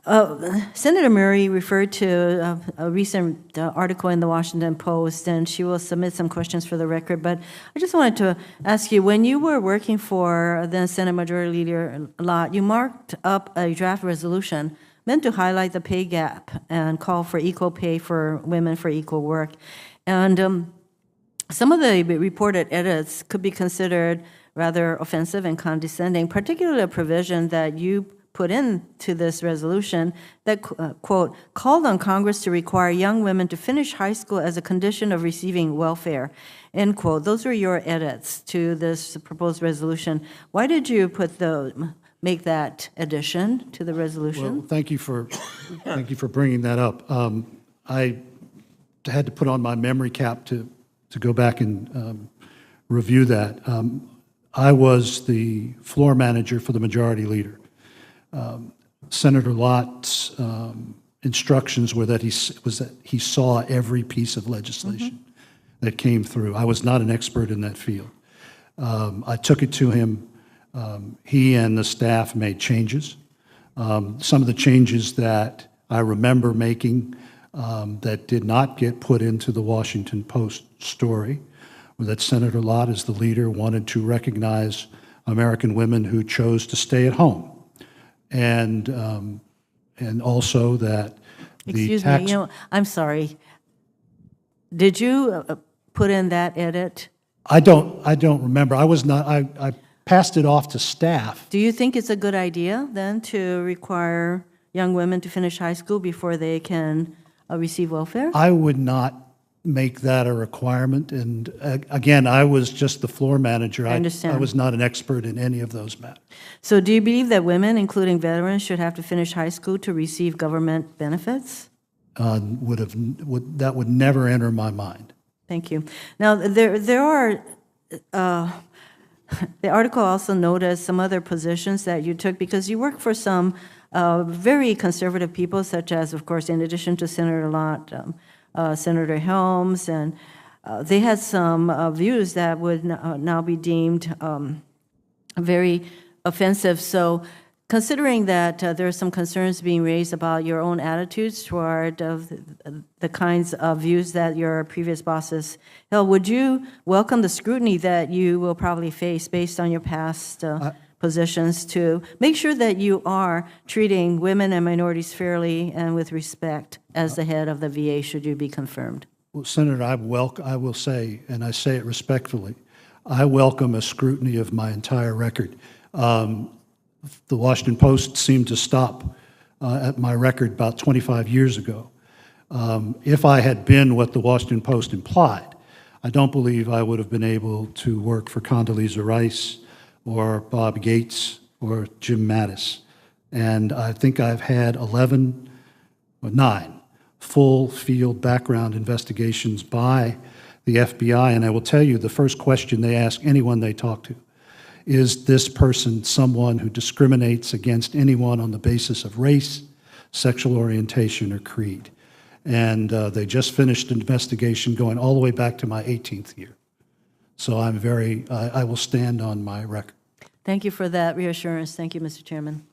Senator Murray referred to a recent article in the Washington Post, and she will submit some questions for the record. But I just wanted to ask you, when you were working for then Senate Majority Leader Lott, you marked up a draft resolution meant to highlight the pay gap and call for equal pay for women for equal work. And some of the reported edits could be considered rather offensive and condescending, particularly a provision that you put into this resolution that, quote, called on Congress to require young women to finish high school as a condition of receiving welfare, end quote. Those were your edits to this proposed resolution. Why did you make that addition to the resolution? Well, thank you for bringing that up. I had to put on my memory cap to go back and review that. I was the floor manager for the Majority Leader. Senator Lott's instructions were that he saw every piece of legislation that came through. I was not an expert in that field. I took it to him. He and the staff made changes. Some of the changes that I remember making that did not get put into the Washington Post story were that Senator Lott, as the leader, wanted to recognize American women who chose to stay at home. And also that the tax... Excuse me, I'm sorry. Did you put in that edit? I don't remember. I passed it off to staff. Do you think it's a good idea then to require young women to finish high school before they can receive welfare? I would not make that a requirement. And again, I was just the floor manager. I understand. I was not an expert in any of those matters. So do you believe that women, including veterans, should have to finish high school to receive government benefits? That would never enter my mind. Thank you. Now, there are, the article also noted some other positions that you took because you work for some very conservative people, such as, of course, in addition to Senator Lott, Senator Helms, and they had some views that would now be deemed very offensive. So considering that there are some concerns being raised about your own attitudes toward the kinds of views that your previous bosses held, would you welcome the scrutiny that you will probably face based on your past positions to make sure that you are treating women and minorities fairly and with respect as the head of the VA should you be confirmed? Well, Senator, I will say, and I say it respectfully, I welcome a scrutiny of my entire record. The Washington Post seemed to stop at my record about 25 years ago. If I had been what the Washington Post implied, I don't believe I would have been able to work for Condoleezza Rice or Bob Gates or Jim Mattis. And I think I've had 9 full field background investigations by the FBI. And I will tell you, the first question they ask anyone they talk to, is this person someone who discriminates against anyone on the basis of race, sexual orientation, or creed? And they just finished an investigation going all the way back to my 18th year. So I will stand on my record. Thank you for that reassurance. Thank you, Mr. Chairman.